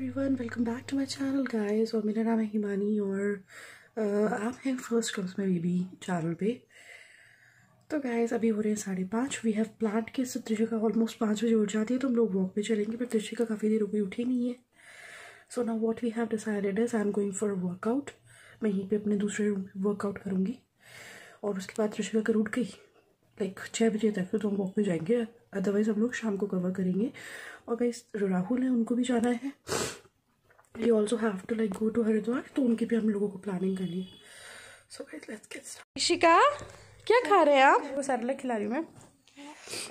Everyone, welcome back to my channel guys. और मेरा नाम है हिमानी और आप हैं फर्स्ट क्लास में बेबी चैनल पे। तो गाइस अभी हो रहे हैं 5:30। वी हैव प्लान के त्रिशिका ऑलमोस्ट 5 बजे उठ जाती है तो हम लोग वॉक पे चलेंगे, पर त्रिशिका काफ़ी देर हो गई उठी नहीं है। So now what we have decided is I am going for workout. मैं यहीं पे अपने दूसरे रूम में वर्कआउट करूँगी और उसके बाद त्रिशिका अगर उठ गई लाइक 6 बजे तक तो हम वॉक पे जाएंगे, अदरवाइज़ हम लोग शाम को कवर करेंगे। और गाइस राहुल है, उनको भी जाना है। You also have to like go to Haridwar, तो उनकी भी हम लोगों को प्लानिंग करनी है। So guys let's get started। Rishika क्या खा रहे हैं आप? वो सैरेलैक खिला रही हूँ मैं।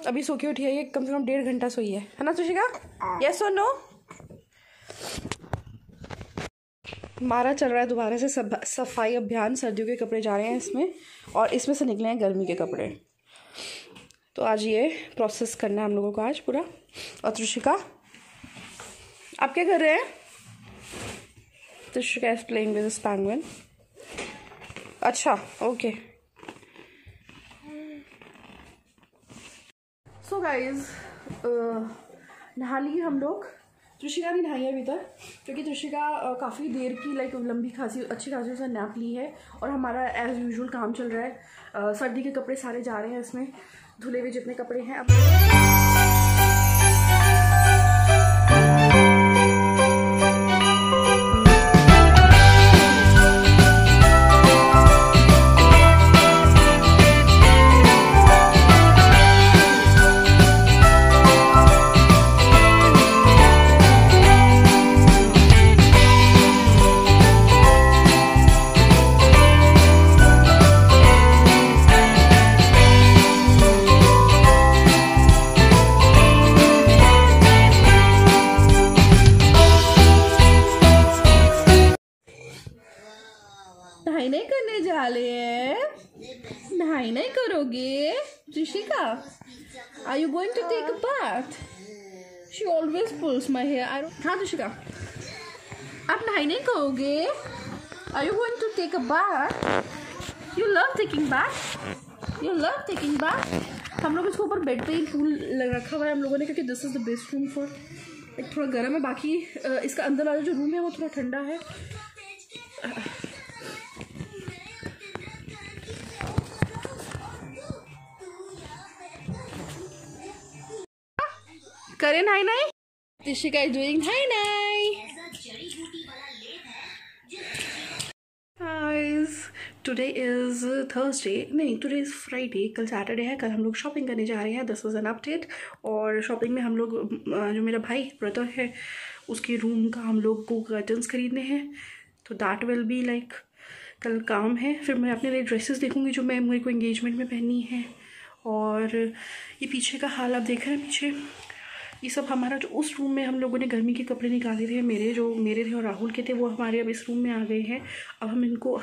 अभी सो के उठी है ये, कम से कम 1.5 घंटा सोई है ना ऋषिका? यस और नो? हमारा चल रहा है दोबारा से सफाई अभियान। सर्दियों के कपड़े जा रहे हैं इसमें और इसमें से निकले हैं गर्मी के कपड़े। तो आज ये प्रोसेस करना है हम लोगों को आज पूरा। और त्रिशिका आप क्या कर रहे हैं? Trishika is playing with this penguin. अच्छा ओके। सो गाइज नहा लिए हम लोग। त्रिशिका नहीं नहाई है अभी तक क्योंकि त्रिशिका काफ़ी देर की लाइक लंबी खासी अच्छी खासी उसने नैप ली है और हमारा एज यूजुअल काम चल रहा है। सर्दी के कपड़े सारे जा रहे हैं इसमें, धुले हुए जितने कपड़े हैं। नहाई नहीं करने जा रहे हैं? नहाई नहीं करोगे Rishika? Are you going to take a bath? She always pulls my hair. हाँ ऋषिका आप नहाई नहीं करोगे? Are you going to take a bath? You love taking bath? You love taking bath? हम लोग इसको ऊपर बेड पे ही पूल रखा हुआ है हम लोगों ने क्योंकि this is the best room for एक थोड़ा गर्म है। बाकी इसका अंदर वाला जो रूम है वो थोड़ा ठंडा है। करें नाई नाई? त्रिशिका इज डूइंग नाई नाई। गाइस टुडे इज थर्सडे, नहीं टुडे इज फ्राइडे, कल सैटरडे है। कल हम लोग शॉपिंग करने जा रहे हैं, दिस इज एन अपडेट। और शॉपिंग में हम लोग जो मेरा भाई ब्रदर है उसके रूम का हम लोग को कर्टन्स खरीदने हैं, तो दैट विल बी लाइक कल काम है। फिर मैं अपने लिए ड्रेसेस देखूंगी जो मैं मेरे को एंगेजमेंट में पहननी है। और ये पीछे का हाल आप देख रहे हैं, पीछे ये सब हमारा जो उस रूम में हम लोगों ने गर्मी के कपड़े निकाले थे, मेरे थे और राहुल के थे, वो हमारे अब इस रूम में आ गए हैं। अब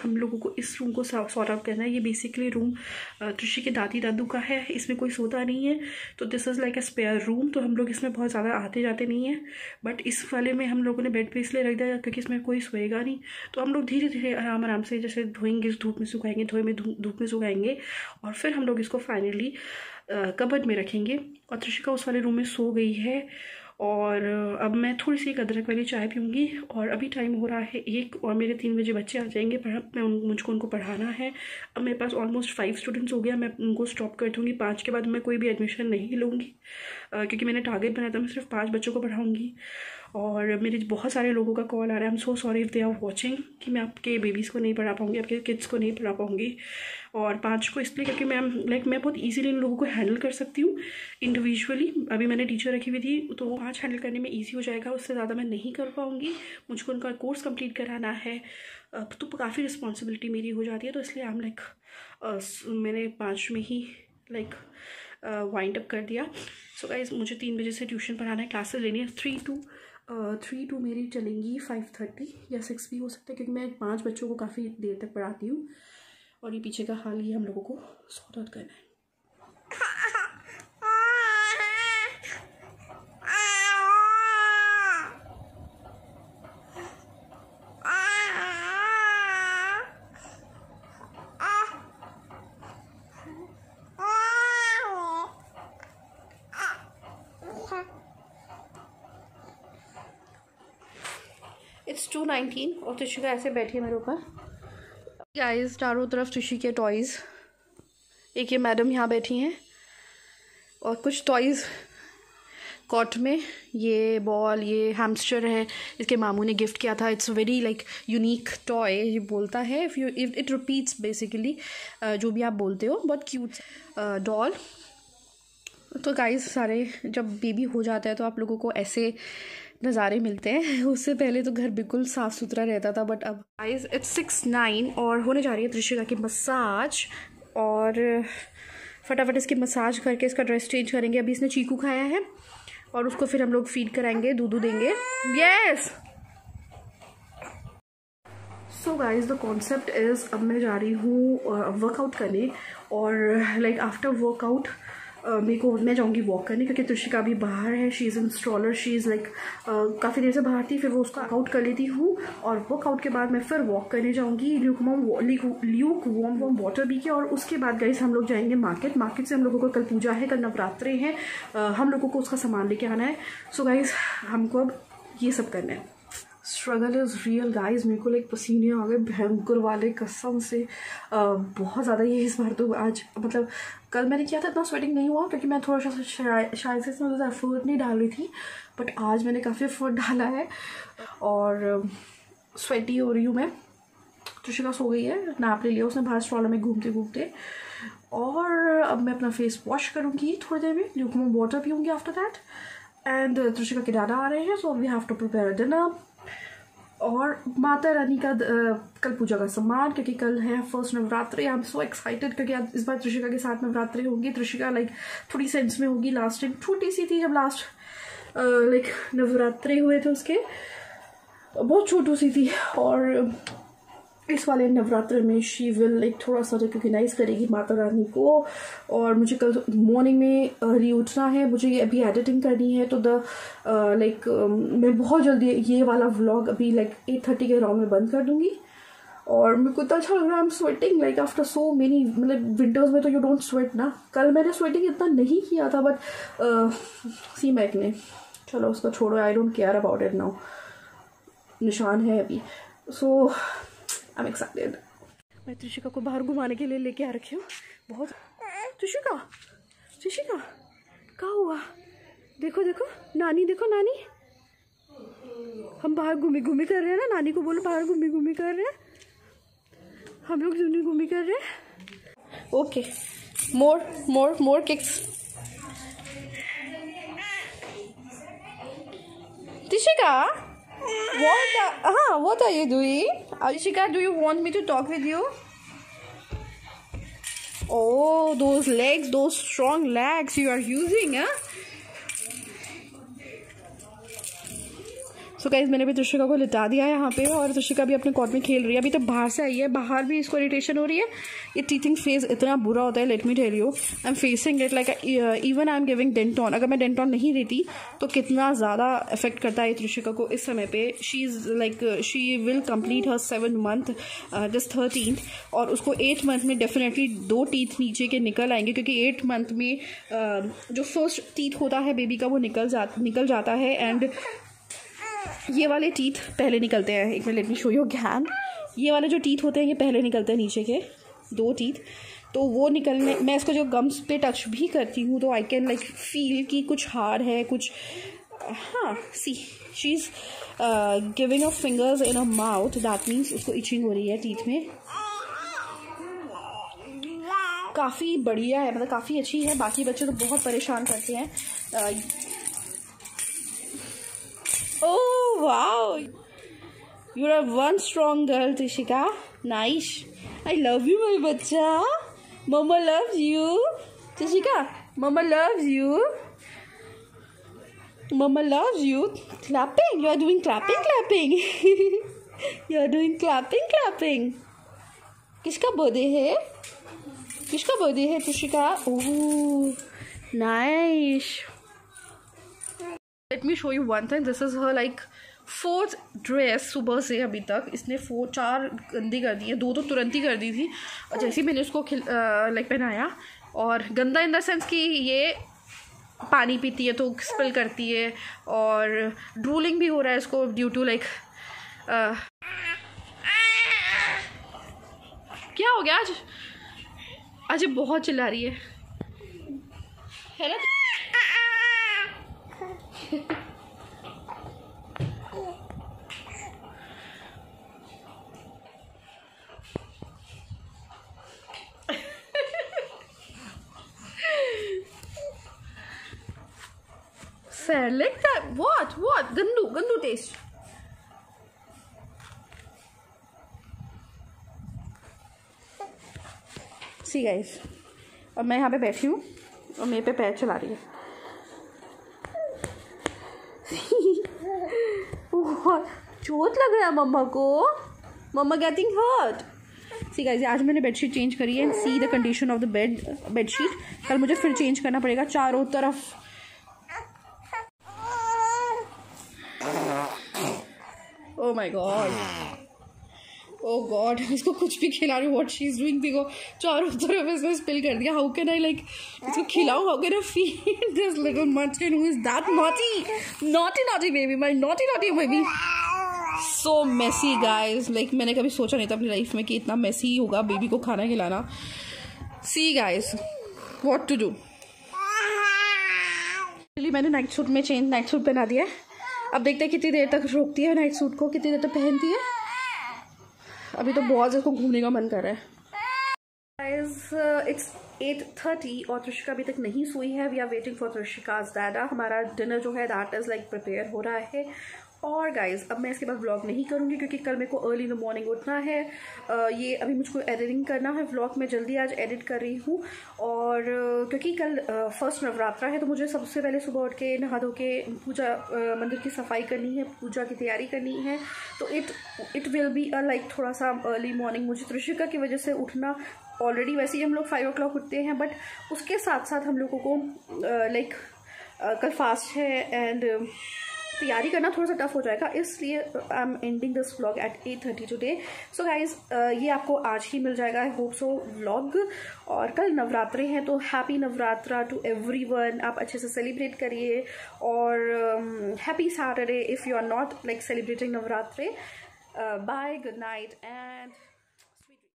हम लोगों को इस रूम को सॉर्ट आउट करना है। ये बेसिकली रूम त्रिशी के दादी दादू का है, इसमें कोई सोता नहीं है, तो this is like a spare room. तो हम लोग इसमें बहुत ज़्यादा आते जाते नहीं हैं, बट इस वाले में हम लोगों ने बेड पे इसलिए रख दिया क्योंकि इसमें कोई सोएगा नहीं। तो हम लोग धीरे धीरे आराम से जैसे धोएंगे, इस धूप में सुखाएंगे, धूप में सुखाएंगे और फिर हम लोग इसको फाइनली कबर्ड में रखेंगे। और त्रिशिका उस वाले रूम में सो गई है और अब मैं थोड़ी सी एक अदरक वाली चाय पीऊँगी। और अभी टाइम हो रहा है 1 और मेरे 3 बजे बच्चे आ जाएंगे, मुझको उनको पढ़ाना है। अब मेरे पास ऑलमोस्ट 5 स्टूडेंट्स हो गया, मैं उनको स्टॉप कर दूँगी। 5 के बाद मैं कोई भी एडमिशन नहीं लूँगी क्योंकि मैंने टारगेट बनाया था, मैं सिर्फ 5 बच्चों को पढ़ाऊँगी। और मेरे बहुत सारे लोगों का कॉल आ रहा है, I am so sorry if they are watching, कि मैं आपके बेबीज़ को नहीं पढ़ा पाऊँगी, आपके किड्स को नहीं पढ़ा पाऊँगी। और 5 को इसलिए क्योंकि मैं बहुत ईजीली इन लोगों को हैंडल कर सकती हूँ इंडिविजुअली। अभी मैंने टीचर रखी हुई थी तो 5 हैंडल करने में ईजी हो जाएगा, उससे ज़्यादा मैं नहीं कर पाऊँगी। मुझको उनका कोर्स कंप्लीट कराना है तो काफ़ी रिस्पॉन्सिबिलिटी मेरी हो जाती है, तो इसलिए आई एम मैंने 5 में ही वाइंड अप कर दिया। सो गाइस मुझे 3 बजे से ट्यूशन पढ़ाना है, क्लासेस लेनी है। 3 to मेरी चलेंगी 5:30 या 6 भी हो सकता है क्योंकि मैं 5 बच्चों को काफ़ी देर तक पढ़ाती हूँ। और ये पीछे का हाल ही हम लोगों को सॉर्ट आउट करना है। इट्स 2:19 और त्रिशिका ऐसे बैठी है मेरे ऊपर। गाइस चारों तरफ त्रिशी के टॉयज़, एक ये मैडम यहाँ बैठी हैं और कुछ टॉयज़ कॉट में। ये बॉल, ये हैमस्टर है, इसके मामू ने गिफ्ट किया था। It's very like unique toy. ये बोलता है इफ़ इट रिपीट्स बेसिकली जो भी आप बोलते हो। बहुत क्यूट डॉल। तो गाइस सारे जब बेबी हो जाता है तो आप लोगों को ऐसे नज़ारे मिलते हैं। उससे पहले तो घर बिल्कुल साफ़ सुथरा रहता था, बट अब गाइस इट्स 6:09 और होने जा रही है त्रिशिका की मसाज। और फटाफट इसकी मसाज करके इसका ड्रेस चेंज करेंगे। अभी इसने चीकू खाया है और उसको फिर हम लोग फीड कराएंगे, दूध देंगे। Yes. So guys the concept is अब मैं जा रही हूँ वर्कआउट करने और लाइक आफ्टर वर्कआउट मैं जाऊँगी वॉक करने, क्योंकि त्रिशिका अभी बाहर है। She is in stroller, she is like काफ़ी देर से बाहर थी। फिर वो उसका वर्कआउट कर लेती हूँ और वर्कआउट के बाद मैं फिर वॉक करने जाऊँगी ल्यूक वार्म वाटर पी के। और उसके बाद गाइस हम लोग जाएंगे मार्केट से हम लोगों को कल पूजा है, कल नवरात्रे हैं, हम लोगों को उसका सामान लेके आना है। सो गाइस हमको अब ये सब करना है। Struggle is real guys. मेरे को लाइक पसीने आ गए भयंकर वाले, कसम से बहुत ज़्यादा। ये इस बार तो आज मतलब कल मैंने किया था इतना स्वेटिंग नहीं हुआ, क्योंकि मैं थोड़ा सा शायद से इसमें ज़्यादा एफर्ट नहीं डाल रही थी। बट आज मैंने काफ़ी एफर्ट डाला है और स्वेटी हो रही हूँ मैं। त्रिशिका सो गई है, नाप ले लिया उसने बाहर स्ट्रॉलर में घूमते घूमते। और अब मैं अपना फेस वॉश करूँगी थोड़ी देर में, ल्यूकवार्म वाटर पीऊँगी आफ्टर दैट। एंड त्रिशिका के दादा आ रहे हैं, so we have to prepare dinner. और माता रानी का कल पूजा का सामान, क्योंकि कल है first Navratri. I am so excited, क्योंकि इस बार त्रिशिका के साथ नवरात्रि होंगी। त्रिशिका लाइक थोड़ी सेंस में होगी। लास्ट टाइम छोटी सी थी जब लास्ट लाइक नवरात्रि हुए थे उसके, बहुत छोटी सी थी। और इस वाले नवरात्र में शी विल लाइक थोड़ा सा रिकॉग्नाइज करेगी माता रानी को। और मुझे कल मॉर्निंग में अर्ली उठना है, मुझे ये अभी एडिटिंग करनी है। तो लाइक मैं बहुत जल्दी ये वाला व्लॉग अभी लाइक 8:30 के अराउंड में बंद कर दूंगी। और मेरे को इतना अच्छा लग रहा है। I am sweating like after so many, मतलब विंटर्स में तो यू डोंट स्वेट ना। कल मैंने स्वेटिंग इतना नहीं किया था, बट सी मैक ने, चलो उसको छोड़ो, I don't care about it now. निशान है अभी। सो आई एम एक्साइटेड। मैं त्रिशिका को बाहर घुमाने के लिए लेके आ रखी हूँ बहुत। त्रिशिका क्या हुआ? देखो देखो नानी, देखो नानी। हम बाहर घूमी कर रहे हैं ना, नानी को बोलो बाहर घूमी कर रहे हैं हम लोग, घूमी कर रहे हैं। Okay, more kicks. Trishika, what are you doing? Ashika, do you want me to talk with you? Oh, those legs, those strong legs you are using, huh? So guys मैंने भी त्रिशिका को लिटा दिया है यहाँ पे, और त्रिशिका भी अपने कॉट में खेल रही है। अभी तो बाहर से आई है, बाहर भी इसको इरिटेशन हो रही है। ये टीथिंग फेज इतना बुरा होता है, let me tell you. I am facing it like even I am giving Denton. अगर मैं डेंटॉन नहीं देती तो कितना ज़्यादा इफेक्ट करता है त्रिशिका को इस समय पे। She is like she will complete her 7 month just 13th, और उसको 8 मंथ में डेफिनेटली 2 टीथ नीचे के निकल आएंगे, क्योंकि 8 मंथ में जो फर्स्ट टीथ होता है बेबी का वो निकल जाता है। एंड ये वाले टीथ पहले निकलते हैं। एक minute, let me show you ज्ञान। ये वाले जो टीथ होते हैं ये पहले निकलते हैं, नीचे के 2 टीथ। तो वो निकलने, मैं इसको जो गम्स पे टच भी करती हूँ तो आई कैन लाइक फील कि कुछ हार्ड है कुछ। हाँ, see she is giving a fingers in a mouth, that means उसको इचिंग हो रही है टीथ में। काफ़ी बढ़िया है, मतलब काफ़ी अच्छी है। बाकी बच्चे तो बहुत परेशान करते हैं। Oh wow, you're a one strong girl, Trishika. Nice. I love you, my bacha. Mama loves you. Trishika, Mama loves you. Mama loves you. Clapping. You are doing clapping. You are doing clapping. किसका birthday है? Trishika? Oh, nice. Let me show you one thing. This is her like 4th dress सुबह से अभी तक। इसने 4 गंदी कर दी है, 2 तो तुरंत ही कर दी थी। और जैसे ही मैंने उसको लाइक पहनाया, और गंदा इन द सेंस कि ये पानी पीती है तो स्पिल करती है, और ड्रूलिंग भी हो रहा है इसको ड्यू टू लाइक क्या हो गया आज? आज ये बहुत चिल्ला रही है ना? Cerelac? What? गंदू टेस्ट. सी गाइस, अब मैं यहाँ पे बैठी हूँ और मेरे पे पैर चला रही है. चोट लग रहा है मम्मा को. Mamma getting hurt. See guys, आज मैंने बेडशीट चेंज करी है and see the condition of the bedsheet. कल मुझे फिर चेंज करना पड़ेगा चारों तरफ. Oh my God, oh God, इसको कुछ भी खिला रही हूँ. What she is doing. देखो चारों तरफ इसने स्पिल कर दिया. हाउ कैन आई लाइक इसको खिलाऊं? How can I feed this little munchkin who is that naughty baby, my naughty baby. So messy guys, like मैंने कभी सोचा नहीं था अपनी लाइफ में कि इतना मेसी होगा बेबी को खाना खिलाना. See guys, what to do. मैंने नाइट सूट पहना दिया है. अब देखते हैं कितनी देर तक रोकती है नाइट सूट को, कितनी देर तक पहनती है. अभी तो बहुत इसको घूमने का मन कर रहा है. It's 8:30 और त्रिशिका अभी तक नहीं सोई है. वी आर वेटिंग फॉर त्रिशिका's डैडा. हमारा डिनर जो है दैट इज़ लाइक प्रिपेयर हो रहा है. और गाइज अब मैं इसके बाद व्लॉग नहीं करूँगी क्योंकि कल मेरे को अर्ली इन द मॉर्निंग उठना है. ये अभी मुझको एडिटिंग करना है. व्लॉग में जल्दी आज एडिट कर रही हूँ. और क्योंकि कल फर्स्ट नवरात्रा है तो मुझे सबसे पहले सुबह उठ के नहा धो के पूजा मंदिर की सफाई करनी है, पूजा की तैयारी करनी है. तो इट विल बी लाइक थोड़ा सा अर्ली मॉर्निंग. मुझे त्रिशिका की वजह से उठना, ऑलरेडी वैसे ही हम लोग 5 o'clock उठते हैं, बट उसके साथ साथ हम लोगों को लाइक कल फास्ट है एंड तैयारी करना थोड़ा सा टफ हो जाएगा. इसलिए I am ending this vlog at 8:30 today. So guys ये आपको आज ही मिल जाएगा, आई होप सो, व्लॉग. और कल नवरात्रे हैं तो हैप्पी नवरात्रा टू एवरीवन. आप अच्छे से सेलिब्रेट करिए. और happy Saturday if you are not like celebrating Navratre. Bye, good night and